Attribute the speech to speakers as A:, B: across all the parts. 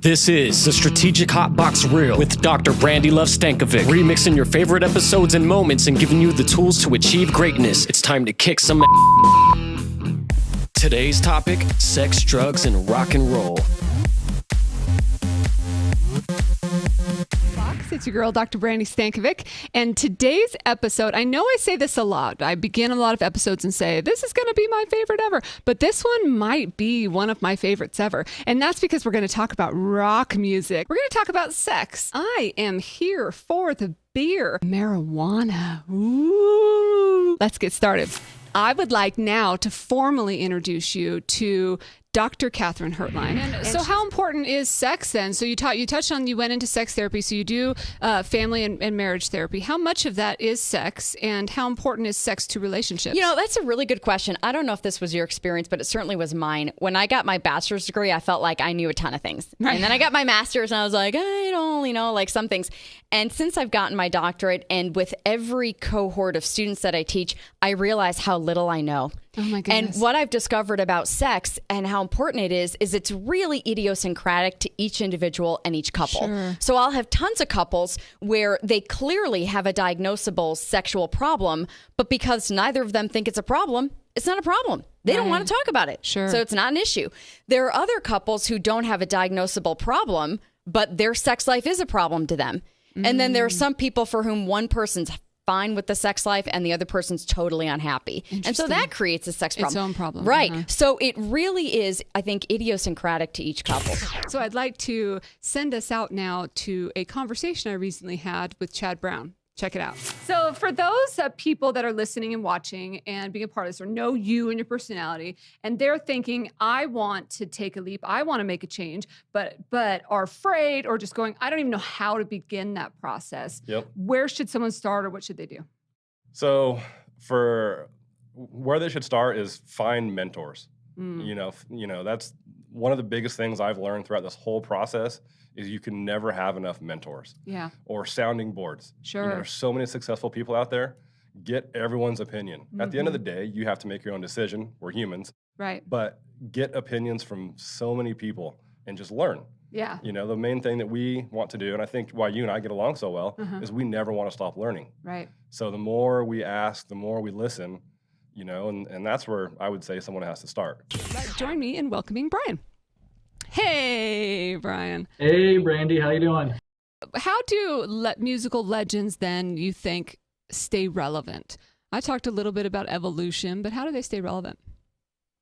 A: This is the Strategic Hotbox Real with Dr. Brandi Luv Stankovic, remixing your favorite episodes and moments and giving you the tools to achieve greatness. It's time to kick some Today's topic, sex, drugs, and rock and roll.
B: It's your girl, Dr. Brandi Stankovic, and today's episode, I know I say this a lot. I begin a lot of episodes and say, this is going to be my favorite ever, but this one might be one of my favorites ever, and that's because we're going to talk about rock music. We're going to talk about sex. I am here for the beer. Marijuana. Ooh. Let's get started. I would like now to formally introduce you to Dr. Katherine Hertlein. And so how important is sex then? So you touched on, you went into sex therapy, so you do family and marriage therapy. How much of that is sex, and how important is sex to relationships?
C: You know, that's a really good question. I don't know if this was your experience, but it certainly was mine. When I got my bachelor's degree, I felt like I knew a ton of things. Right. And then I got my master's and I was like, I only know like some things. And since I've gotten my doctorate, and with every cohort of students that I teach, I realize how little I know.
B: Oh my goodness.
C: And what I've discovered about sex and how important it is it's really idiosyncratic to each individual and each couple.
B: Sure.
C: So I'll have tons of couples where they clearly have a diagnosable sexual problem, but because neither of them think it's a problem, it's not a problem. They don't want to talk about it.
B: Sure.
C: So it's not an issue. There are other couples who don't have a diagnosable problem, but their sex life is a problem to them. And then there are some people for whom one person's fine with the sex life and the other person's totally unhappy. And so that creates a sex problem.
B: Its own problem.
C: Right.
B: Uh-huh.
C: So it really is, I think, idiosyncratic to each couple.
B: So I'd like to send us out now to a conversation I recently had with Chad Brown. Check it out. So for those people that are listening and watching and being a part of this, or know you and your personality, and they're thinking, I want to take a leap, I want to make a change, but are afraid, or just going, I don't even know how to begin that process.
D: Yep.
B: Where should someone start, or what should they do?
D: So for where they should start is find mentors. You know, that's one of the biggest things I've learned throughout this whole process is you can never have enough mentors.
B: Yeah.
D: Or sounding boards.
B: Sure.
D: You know, there's so many successful people out there. Get everyone's opinion. At the end of the day, you have to make your own decision. We're humans.
B: Right.
D: But get opinions from so many people and just learn.
B: Yeah.
D: You know, the main thing that we want to do, and I think why you and I get along so well, is we never want to stop learning.
B: Right.
D: So the more we ask, the more we listen, you know, and that's where I would say someone has to start.
B: Join me in welcoming Brian. Hey, Brian.
E: Hey, Brandi. How you doing?
B: How do musical legends then, you think, stay relevant? I talked a little bit about evolution, but how do they stay relevant?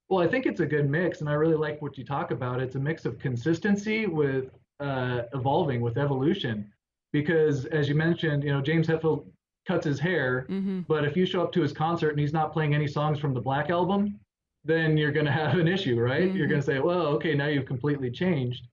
E: Well, I think it's a good mix, and I really like what you talk about. It's a mix of consistency with evolving, with evolution. Because as you mentioned, you know, James Hetfield cuts his hair, but if you show up to his concert and he's not playing any songs from the Black Album, then you're going to have an issue, right? You're going to say, well, okay, now you've completely changed.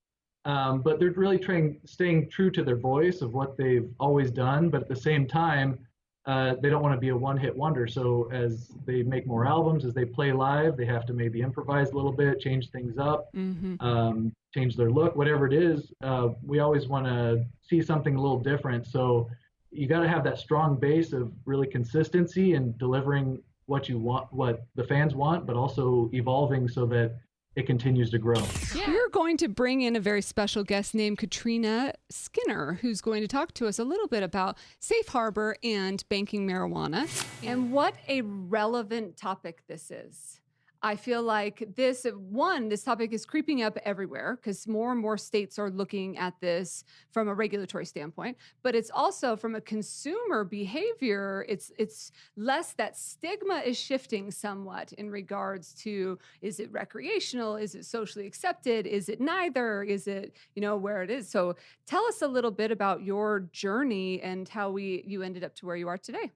E: But they're really staying true to their voice of what they've always done. But at the same time, they don't want to be a one-hit wonder. So as they make more albums, as they play live, they have to maybe improvise a little bit, change things up, change their look, whatever it is. We always want to see something a little different. So you got to have that strong base of really consistency and delivering what you want, what the fans want, but also evolving so that it continues to grow.
B: Yeah. We're going to bring in a very special guest named Katrina Skinner, who's going to talk to us a little bit about safe harbor and banking marijuana. And what a relevant topic this is. I feel like this topic is creeping up everywhere because more and more states are looking at this from a regulatory standpoint, but it's also from a consumer behavior. It's less, that stigma is shifting somewhat in regards to, is it recreational? Is it socially accepted? Is it neither? Is it, where it is? So tell us a little bit about your journey and how you ended up to where you are today.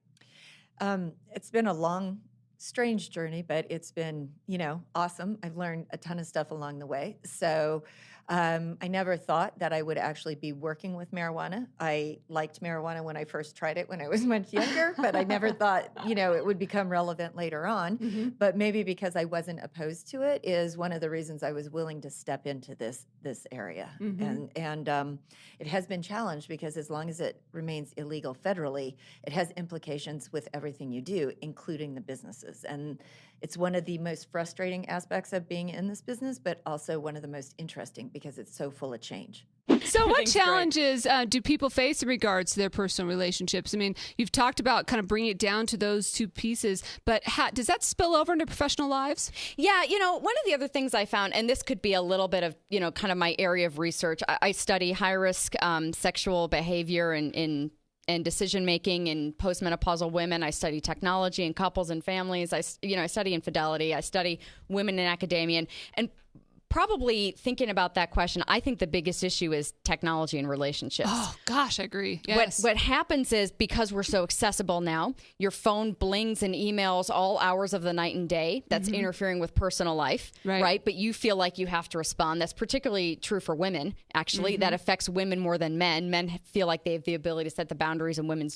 F: It's been a long, strange journey, but it's been, awesome. I've learned a ton of stuff along the way. So I never thought that I would actually be working with marijuana. I liked marijuana when I first tried it when I was much younger, but I never thought, it would become relevant later on. But maybe because I wasn't opposed to it is one of the reasons I was willing to step into this area. And it has been challenged because as long as it remains illegal federally, it has implications with everything you do, including the businesses. And it's one of the most frustrating aspects of being in this business, but also one of the most interesting because it's so full of change.
B: So what
C: Everything's great.
B: challenges do people face in regards to their personal relationships? I mean, you've talked about kind of bringing it down to those two pieces, but does that spill over into professional lives?
C: Yeah, one of the other things I found, and this could be a little bit of, kind of my area of research. I study high-risk sexual behavior and decision making in postmenopausal women. I study technology in couples and families. I study infidelity. I study women in academia, and probably thinking about that question, I think the biggest issue is technology and relationships.
B: Oh, gosh, I agree. Yes.
C: What happens is, because we're so accessible now, your phone blings and emails all hours of the night and day. That's interfering with personal life, right? But you feel like you have to respond. That's particularly true for women, actually. That affects women more than men. Men feel like they have the ability to set the boundaries and women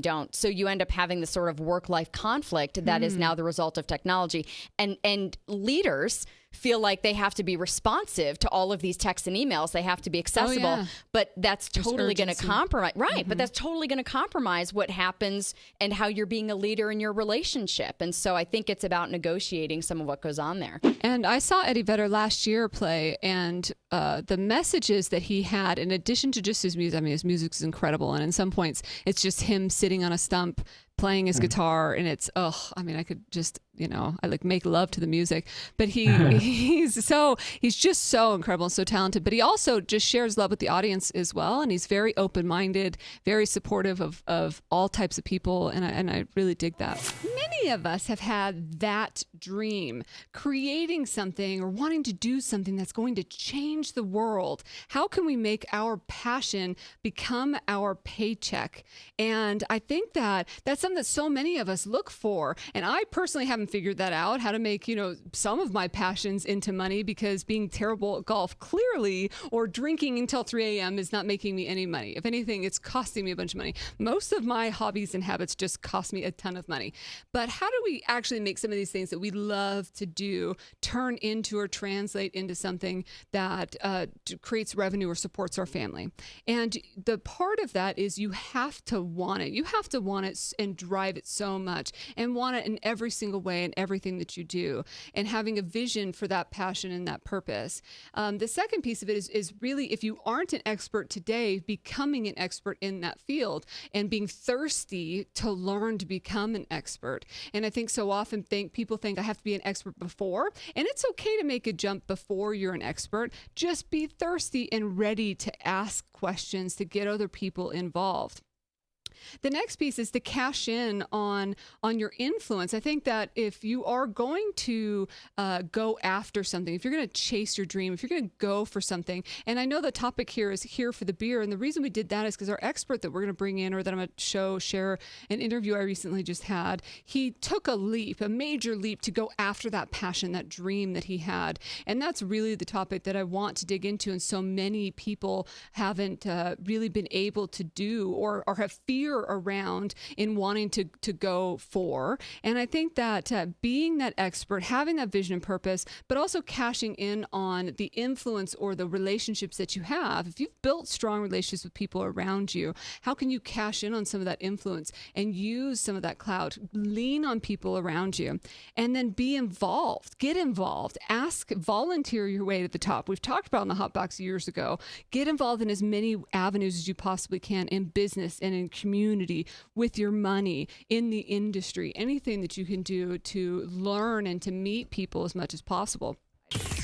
C: don't. So you end up having this sort of work-life conflict that is now the result of technology. And leaders feel like they have to be responsive to all of these texts and emails. They have to be accessible, but that's totally going to compromise. Right. But that's totally going to compromise what happens and how you're being a leader in your relationship. And so I think it's about negotiating some of what goes on there.
B: And I saw Eddie Vedder last year play, and the messages that he had, in addition to just his music, I mean, his music is incredible. And in some points, it's just him sitting on a stump playing his guitar, and it's I could just I like make love to the music, but he's just so incredible and so talented, but he also just shares love with the audience as well, and he's very open-minded, very supportive of all types of people, and I really dig that. Many of us have had that dream, creating something or wanting to do something that's going to change the world. How can we make our passion become our paycheck? And I think that's something that so many of us look for. And I personally haven't figured that out, how to make, some of my passions into money, because being terrible at golf clearly, or drinking until 3 a.m. is not making me any money. If anything, it's costing me a bunch of money. Most of my hobbies and habits just cost me a ton of money. But how do we actually make some of these things that we love to do turn into or translate into something that creates revenue or supports our family? And the part of that is you have to want it. You have to want it and drive it so much, and want it in every single way in everything that you do, and having a vision for that passion and that purpose. The second piece of it is really, if you aren't an expert today, becoming an expert in that field and being thirsty to learn to become an expert. And I think so often people think I have to be an expert before, and it's okay to make a jump before you're an expert. Just be thirsty and ready to ask questions to get other people involved. The next piece is to cash in on your influence. I think that if you are going to go after something, if you're going to chase your dream, if you're going to go for something, and I know the topic here is here for the beer, and the reason we did that is because our expert that we're going to bring in, or that I'm going to share an interview I recently just had, he took a major leap to go after that passion, that dream that he had. And that's really the topic that I want to dig into, and so many people haven't really been able to do, or have fear around in wanting to go for. And I think that being that expert, having that vision and purpose, but also cashing in on the influence or the relationships that you have. If you've built strong relationships with people around you, how can you cash in on some of that influence and use some of that clout? Lean on people around you, and then be involved. Get involved. Volunteer your way to the top. We've talked about in the Hotbox years ago. Get involved in as many avenues as you possibly can, in business and in community, with your money, in the industry, anything that you can do to learn and to meet people as much as possible.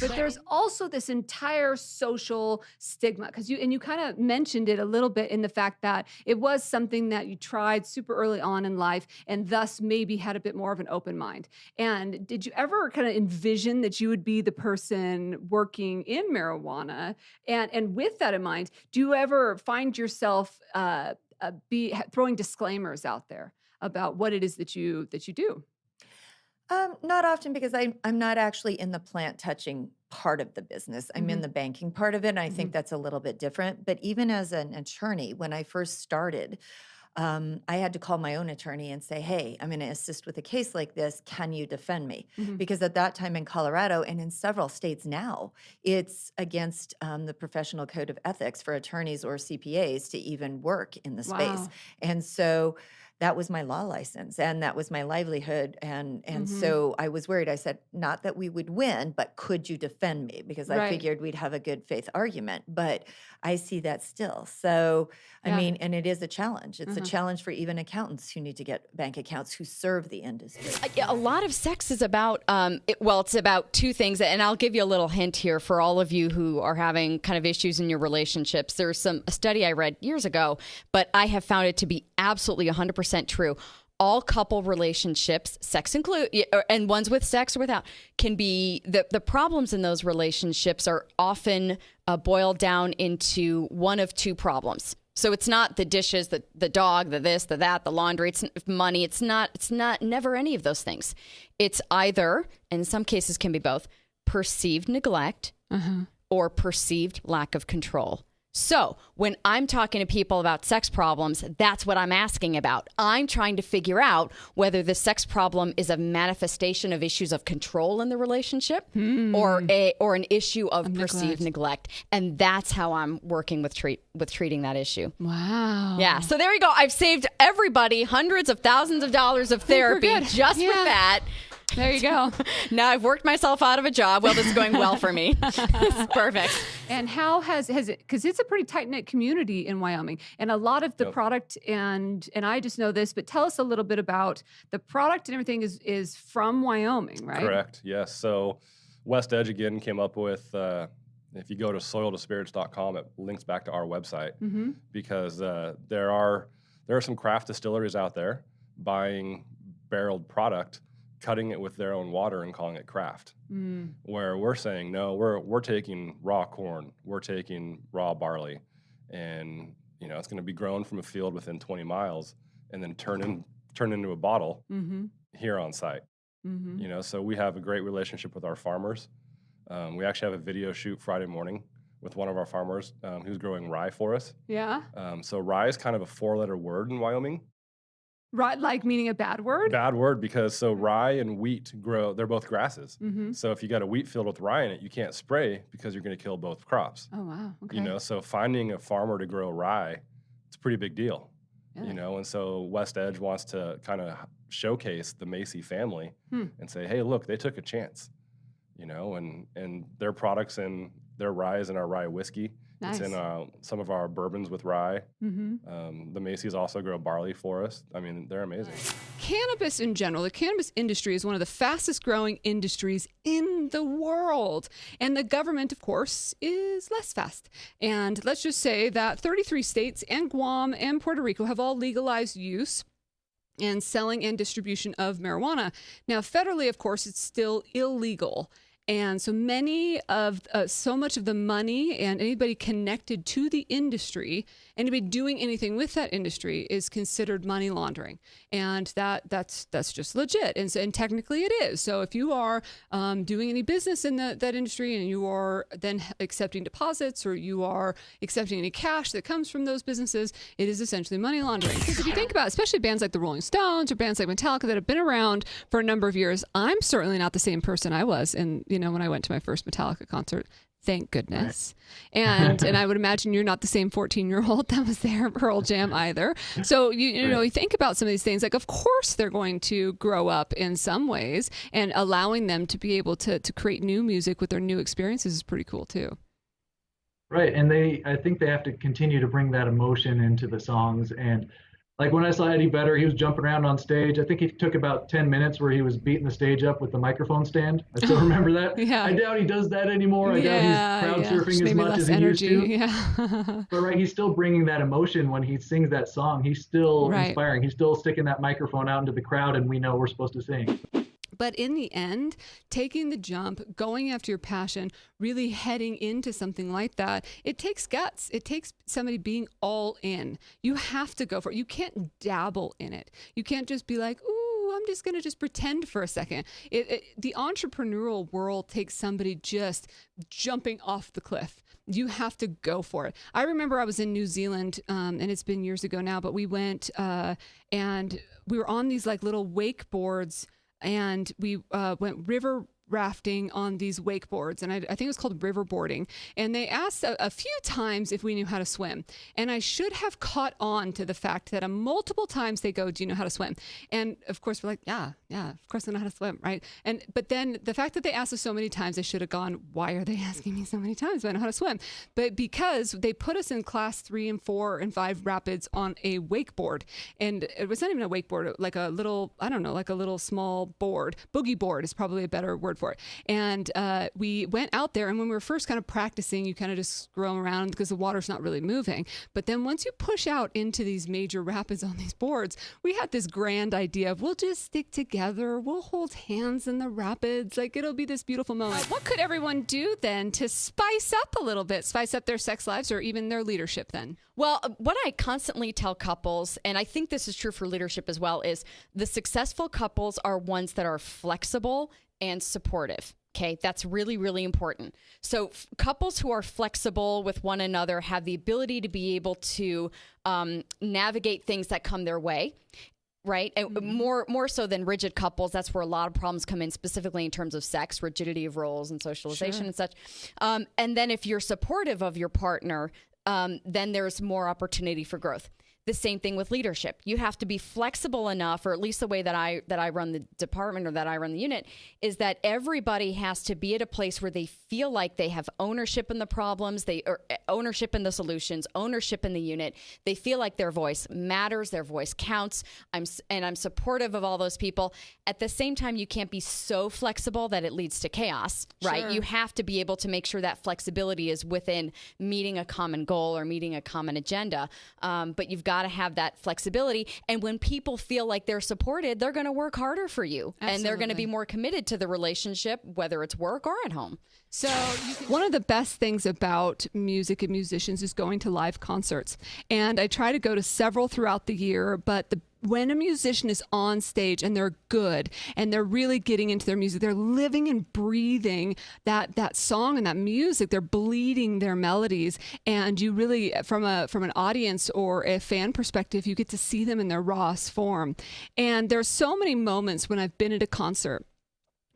B: But there's also this entire social stigma, because you kind of mentioned it a little bit in the fact that it was something that you tried super early on in life, and thus maybe had a bit more of an open mind. And did you ever kind of envision that you would be the person working in marijuana? And with that in mind, do you ever find yourself throwing disclaimers out there about what it is that you do?
F: Not often, because I'm not actually in the plant touching part of the business. I'm in the banking part of it, and I think that's a little bit different. But even as an attorney, when I first started, I had to call my own attorney and say, hey, I'm going to assist with a case like this. Can you defend me? Because at that time in Colorado, and in several states now, it's against the professional code of ethics for attorneys or CPAs to even work in the space. And so that was my law license and that was my livelihood. And so I was worried. I said, not that we would win, but could you defend me? Because I figured we'd have a good faith argument, but I see that still. So, I mean, and it is a challenge. It's a challenge for even accountants who need to get bank accounts who serve the industry.
C: A lot of sex is about, it's about two things. And I'll give you a little hint here for all of you who are having kind of issues in your relationships. There's a study I read years ago, but I have found it to be absolutely 100% true. All couple relationships, sex include, and ones with sex or without, can be, the problems in those relationships are often boiled down into one of two problems. So it's not the dishes, the dog, the this, the that, the laundry, it's money. It's not never any of those things. It's either, and in some cases can be both, perceived neglect or perceived lack of control. So when I'm talking to people about sex problems, that's what I'm asking about. I'm trying to figure out whether the sex problem is a manifestation of issues of control in the relationship or an issue of perceived neglect. And that's how I'm working with treating that issue.
B: Wow.
C: Yeah. So there you go. I've saved everybody hundreds of thousands of dollars of therapy just with that.
B: There you go.
C: Now I've worked myself out of a job. Well, this is going well for me. It's perfect.
B: And how has it, because it's a pretty tight-knit community in Wyoming, and a lot of the product, and I just know this, but tell us a little bit about the product and everything is from Wyoming, right?
D: Correct. Yes. So West Edge again came up with, if you go to soiltospirits.com, it links back to our website because there are some craft distilleries out there buying barreled product, cutting it with their own water and calling it craft. Where we're saying, no, we're taking raw corn, we're taking raw barley, and it's going to be grown from a field within 20 miles and then turn into a bottle here on site. So we have a great relationship with our farmers. We actually have a video shoot Friday morning with one of our farmers who's growing rye for us.
B: Yeah.
D: So rye is kind of a 4-letter word in Wyoming.
B: Right, like meaning a bad word?
D: Bad word because rye and wheat grow, they're both grasses. So if you got a wheat field with rye in it, you can't spray because you're going to kill both crops.
B: Oh, wow. Okay.
D: So finding a farmer to grow rye, it's a pretty big deal.
B: Really?
D: And so West Edge wants to kind of showcase the Macy family and say, hey, look, they took a chance, and their products and their rye is in our rye whiskey.
B: Nice.
D: It's in some of our bourbons with rye. The Macy's also grow barley for us. I mean, they're amazing.
B: Cannabis in general, the cannabis industry is one of the fastest growing industries in the world. And the government, of course, is less fast. And let's just say that 33 states and Guam and Puerto Rico have all legalized use and selling and distribution of marijuana. Now, federally, of course, it's still illegal. And so so much of the money and anybody connected to the industry, anybody doing anything with that industry is considered money laundering. And that's just legit. And technically it is. So if you are doing any business in that industry and you are then accepting deposits or you are accepting any cash that comes from those businesses, it is essentially money laundering. Because if you think about it, especially bands like the Rolling Stones or bands like Metallica that have been around for a number of years, I'm certainly not the same person I was when I went to my first Metallica concert. Thank goodness. And I would imagine you're not the same 14-year-old that was there at Pearl Jam either. So, you think about some of these things, like, of course, they're going to grow up in some ways, and allowing them to be able to create new music with their new experiences is pretty cool, too.
E: Right. And I think they have to continue to bring that emotion into the songs. And like when I saw Eddie Vedder, he was jumping around on stage. I think he took about 10 minutes where he was beating the stage up with the microphone stand. I still remember that.
B: Yeah.
E: I doubt he does that anymore. I doubt he's crowd surfing as much as he used to.
B: Yeah.
E: But he's still bringing that emotion when he sings that song. He's still inspiring. He's still sticking that microphone out into the crowd, and we know we're supposed to sing.
B: But in the end, taking the jump, going after your passion, really heading into something like that, it takes guts. It takes somebody being all in. You have to go for it. You can't dabble in it. You can't just be like, ooh, I'm just going to just pretend for a second. The entrepreneurial world takes somebody just jumping off the cliff. You have to go for it. I remember I was in New Zealand, and it's been years ago now, but we went and we were on these like little wakeboards, and we went river rafting on these wakeboards, and I think it was called riverboarding. And they asked a few times if we knew how to swim. And I should have caught on to the fact that multiple times they go, "Do you know how to swim?" And of course we're like, yeah, of course I know how to swim, right? But then the fact that they asked us so many times, I should have gone, why are they asking me so many times? I know how to swim. But because they put us in class 3 and 4 and 5 rapids on a wakeboard, and it was not even a wakeboard, like a little, I don't know, like a little small board. Boogie board is probably a better word for it. And we went out there, and when we were first kind of practicing, you kind of just roam around because the water's not really moving. But then once you push out into these major rapids on these boards, we had this grand idea of we'll just stick together, we'll hold hands in the rapids, like it'll be this beautiful moment. What could everyone do then to spice up a little bit, spice up their sex lives or even their leadership then?
C: Well, what I constantly tell couples, and I think this is true for leadership as well, is the successful couples are ones that are flexible and supportive. Okay, that's really, really important. So couples who are flexible with one another have the ability to be able to navigate things that come their way. Right. And more so than rigid couples. That's where a lot of problems come in, specifically in terms of sex, rigidity of roles and socialization and such. And then if you're supportive of your partner, then there's more opportunity for growth. The same thing with leadership. You have to be flexible enough, or at least the way that I run the department or that I run the unit, is that everybody has to be at a place where they feel like they have ownership in the problems, or ownership in the solutions, ownership in the unit. They feel like their voice matters, their voice counts. I'm supportive of all those people. At the same time, you can't be so flexible that it leads to chaos, right?
B: Sure.
C: You have to be able to make sure that flexibility is within meeting a common goal or meeting a common agenda. But you've got to have that flexibility. And when people feel like they're supported, they're going to work harder for you.
B: Absolutely.
C: And they're going to be more committed to the relationship, whether it's work or at home.
B: So one of the best things about music and musicians is going to live concerts. And I try to go to several throughout the year, but when a musician is on stage and they're good and they're really getting into their music, they're living and breathing that song and that music, they're bleeding their melodies. And you really, from an audience or a fan perspective, you get to see them in their rawest form. And there's so many moments when I've been at a concert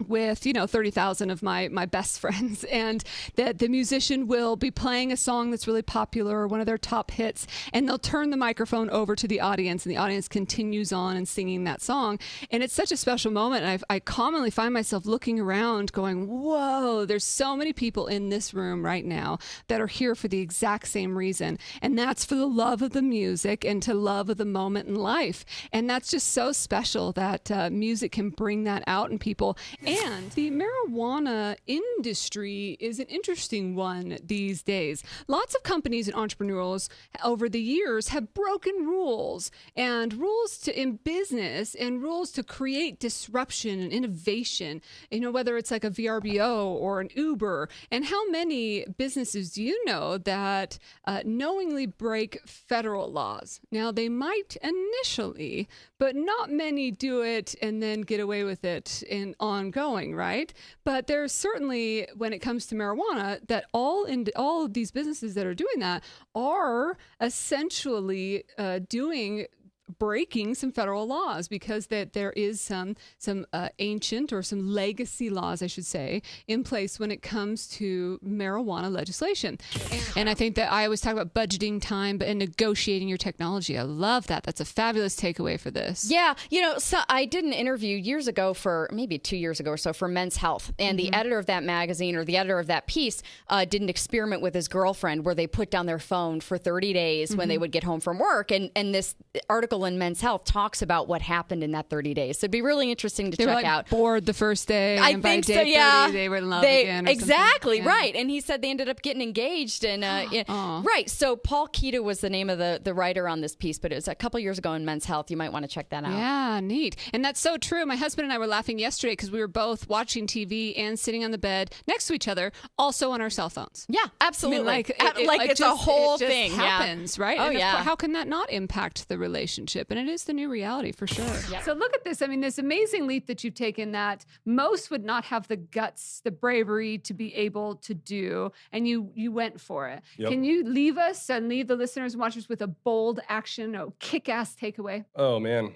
B: with 30,000 of my best friends, and that the musician will be playing a song that's really popular or one of their top hits, and they'll turn the microphone over to the audience, and the audience continues on and singing that song. And it's such a special moment. And I commonly find myself looking around going, whoa, there's so many people in this room right now that are here for the exact same reason, and that's for the love of the music and to love of the moment in life. And that's just so special that music can bring that out in people. And the marijuana industry is an interesting one these days. Lots of companies and entrepreneurs over the years have broken rules, and rules in business and rules to create disruption and innovation, whether it's like a VRBO or an Uber. And how many businesses do you know that knowingly break federal laws? Now, they might initially, but not many do it and then get away with it in ongoing, right? But there's certainly, when it comes to marijuana, that all of these businesses that are doing that are essentially breaking some federal laws, because that there is some ancient or some legacy laws, I should say, in place when it comes to marijuana legislation. And I think that I always talk about budgeting time and negotiating your technology. I love that. That's a fabulous takeaway for this.
C: Yeah. So I did an interview years ago, maybe 2 years ago or so, for Men's Health. And the editor of that magazine, or the editor of that piece, did an experiment with his girlfriend where they put down their phone for 30 days when they would get home from work. And this article in Men's Health talks about what happened in that 30 days. So it'd be really interesting to check out.
B: Bored the first day.
C: I think so, yeah.
B: 30, they were in love again.
C: Exactly,
B: yeah.
C: Right. And he said they ended up getting engaged. And right. So Paul Keto was the name of the writer on this piece, but it was a couple years ago in Men's Health. You might want to check that out.
B: Yeah, neat. And that's so true. My husband and I were laughing yesterday because we were both watching TV and sitting on the bed next to each other, also on our cell phones.
C: Yeah, absolutely.
B: I mean,
C: it's a whole thing.
B: It happens, right?
C: Oh,
B: and
C: yeah.
B: How can that not impact the relationship? And it is the new reality for sure.
C: Yeah.
B: So look at this. I mean, this amazing leap that you've taken that most would not have the guts, the bravery to be able to do, and you went for it.
D: Yep.
B: Can you leave us and leave the listeners and watchers with a bold action, a kick-ass takeaway?
D: Oh man.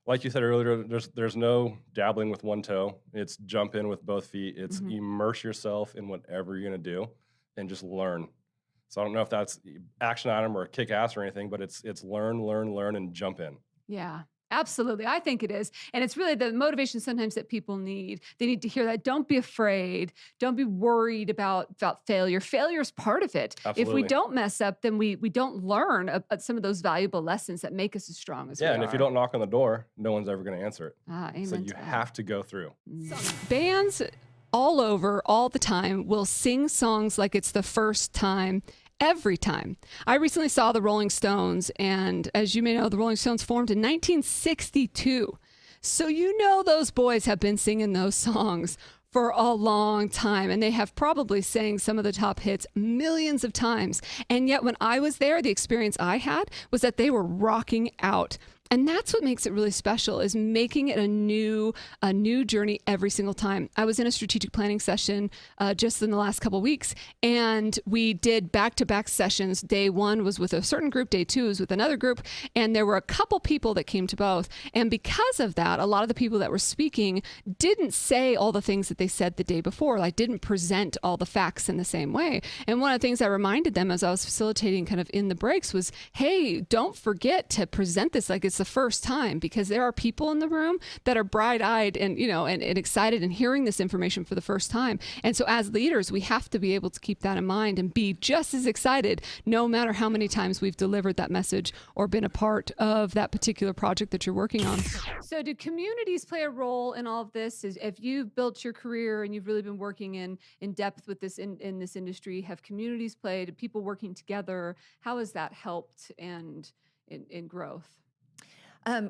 D: like you said earlier, there's no dabbling with one toe. It's jump in with both feet. It's immerse yourself in whatever you're going to do and just learn. So I don't know if that's action item or kick ass or anything, but it's learn, and jump in.
B: Yeah. Absolutely. I think it is. And it's really the motivation sometimes that people need. They need to hear that. Don't be afraid. Don't be worried about failure. Failure is part of it.
D: Absolutely.
B: If we don't mess up, then we don't learn some of those valuable lessons that make us as strong as we are.
D: Yeah, and if you don't knock on the door, no one's ever going to answer it.
B: Amen
D: So you have to go through.
B: Bands all over, all the time, will sing songs like it's the first time. Every time. I recently saw the Rolling Stones, and as you may know, the Rolling Stones formed in 1962. So you know those boys have been singing those songs for a long time, and they have probably sang some of the top hits millions of times. And yet when I was there, the experience I had was that they were rocking out. And that's what makes it really special, is making it a new journey every single time. I was in a strategic planning session just in the last couple of weeks, and we did back-to-back sessions. Day one was with a certain group, day two was with another group, and there were a couple people that came to both. And because of that, a lot of the people that were speaking didn't say all the things that they said the day before, like didn't present all the facts in the same way. And one of the things I reminded them as I was facilitating kind of in the breaks was, hey, don't forget to present this like it's the first time, because there are people in the room that are bright-eyed and and excited and hearing this information for the first time. And so as leaders, we have to be able to keep that in mind and be just as excited no matter how many times we've delivered that message or been a part of that particular project that you're working on. So do communities play a role in all of this? If you've built your career and you've really been working in depth with this in this industry, have communities played, people working together? How has that helped and in growth?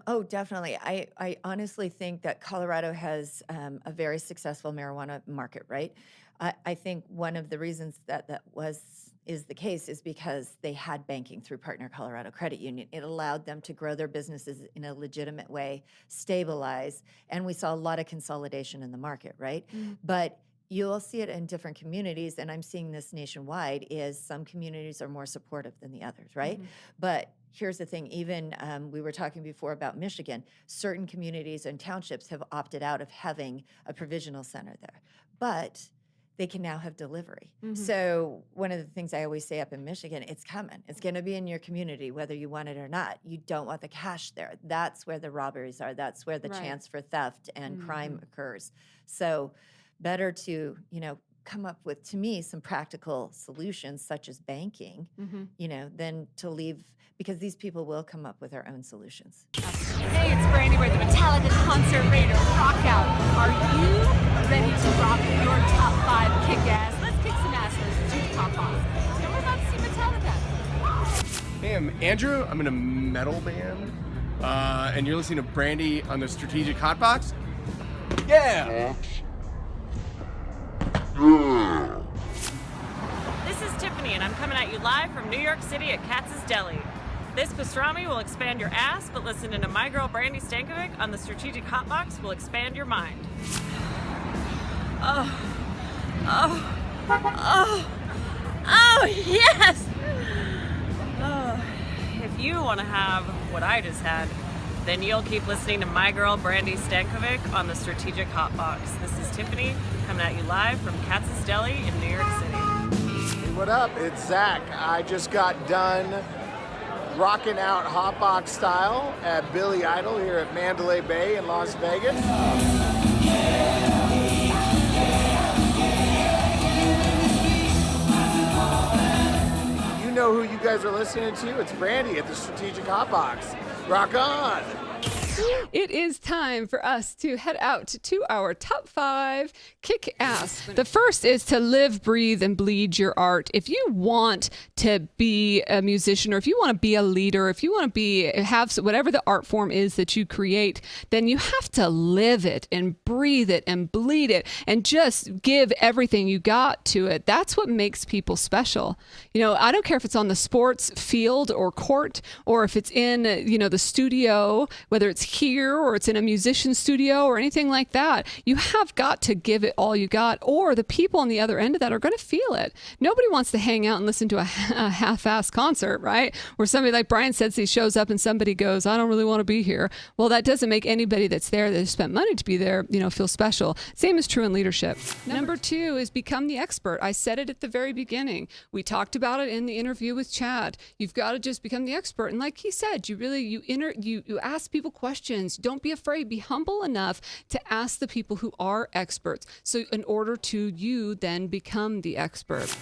F: Oh, definitely. I honestly think that Colorado has a very successful marijuana market, right? I think one of the reasons that is the case is because they had banking through Partner Colorado Credit Union. It allowed them to grow their businesses in a legitimate way, stabilize, and we saw a lot of consolidation in the market, right? But you'll see it in different communities, and I'm seeing this nationwide, is some communities are more supportive than the others, right? But here's the thing, even we were talking before about Michigan, certain communities and townships have opted out of having a provisional center there, but they can now have delivery. So one of the things I always say up in Michigan, it's coming. It's gonna be in your community, whether you want it or not. You don't want the cash there. That's where the robberies are. That's where the chance for theft and crime occurs. So better to, come up with, to me, some practical solutions such as banking, than to leave, because these people will come up with their own solutions.
B: Hey, it's Brandi. We're the Metallica Concert Raider Rock Out. Are you ready to rock your top 5 kick-ass? Let's kick some ass for the Strategic Hotbox. And we're about to see Metallica.
G: Hey, I'm Andrew. I'm in a metal band. And you're listening to Brandi on the Strategic Hotbox? Yeah!
H: This is Tiffany, and I'm coming at you live from New York City at Katz's Deli. This pastrami will expand your ass, but listening to my girl Brandi Stankovic on the Strategic Hotbox will expand your mind. Oh, yes! If you want to have what I just had, then you'll keep listening to my girl Brandi Stankovic on the Strategic Hotbox. This is Tiffany coming at you live from Katz's Deli in New York City.
I: Hey, what up? It's Zach. I just got done rocking out Hotbox style at Billy Idol here at Mandalay Bay in Las Vegas. You know who you guys are listening to? It's Brandi at the Strategic Hotbox. Rock on!
B: It is time for us to head out to our top 5 kick ass. The first is to live, breathe, and bleed your art. If you want to be a musician, or if you want to be a leader, if you want to have whatever the art form is that you create, then you have to live it and breathe it and bleed it and just give everything you got to it. That's what makes people special. I don't care if it's on the sports field or court, or if it's in, the studio, whether it's here or it's in a musician studio or anything like that, you have got to give it all you got, or the people on the other end of that are going to feel it. Nobody wants to hang out and listen to a half-ass concert, right? Where somebody like Brian says he shows up and somebody goes, I don't really want to be here. Well, that doesn't make anybody that's there that has spent money to be there, feel special. Same is true in leadership. Number 2 is become the expert. I said it at the very beginning. We talked about it in the interview with Chad. You've got to just become the expert. And like he said, you ask people questions. Don't be afraid. Be humble enough to ask the people who are experts. So in order to you then become the expert.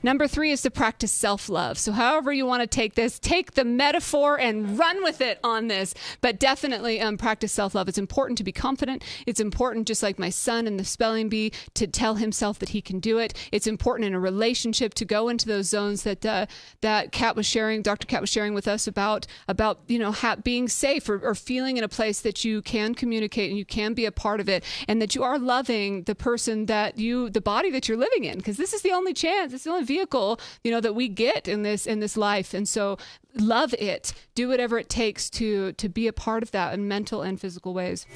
B: Number 3 is to practice self-love. So however you want to take this, take the metaphor and run with it on this. But definitely practice self-love. It's important to be confident. It's important, just like my son in the spelling bee, to tell himself that he can do it. It's important in a relationship to go into those zones that Dr. Kat was sharing with us about being safe or feeling in a place that you can communicate and you can be a part of it, and that you are loving the person the body that you're living in, because this is the only chance. It's the only vehicle that we get in this life. And so love it. Do whatever it takes to be a part of that in mental and physical ways.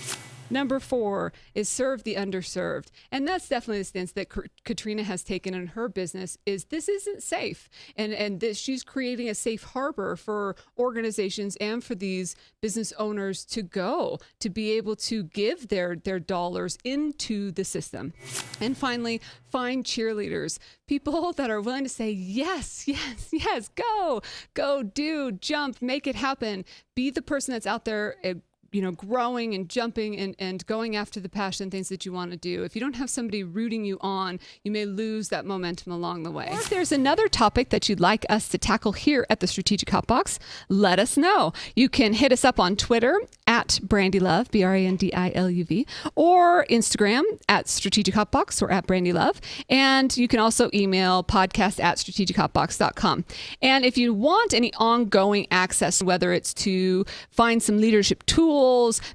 B: Number 4 is serve the underserved. And that's definitely the stance that Katrina has taken in her business, is this isn't safe. And she's creating a safe harbor for organizations and for these business owners to go, to be able to give their dollars into the system. And finally, find cheerleaders, people that are willing to say, yes, yes, yes, go, do, jump, make it happen. Be the person that's out there growing and jumping and going after the passion things that you want to do. If you don't have somebody rooting you on, you may lose that momentum along the way. Or if there's another topic that you'd like us to tackle here at the Strategic Hotbox, let us know. You can hit us up on Twitter at Brandi Luv, BrandiLuv, or Instagram at Strategic Hotbox or at Brandi Luv. And you can also email podcast@strategichotbox.com. And if you want any ongoing access, whether it's to find some leadership tools,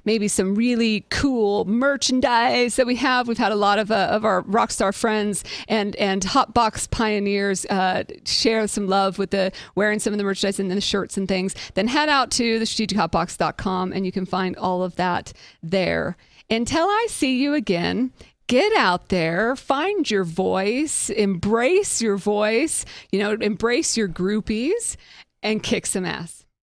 B: maybe some really cool merchandise that we've had a lot of our Rockstar friends and Hotbox pioneers share some love with wearing some of the merchandise and the shirts and things, then head out to thestrategichotbox.com and you can find all of that there. Until I see you again, get out there, find your voice, embrace your voice, embrace your groupies, and kick some ass.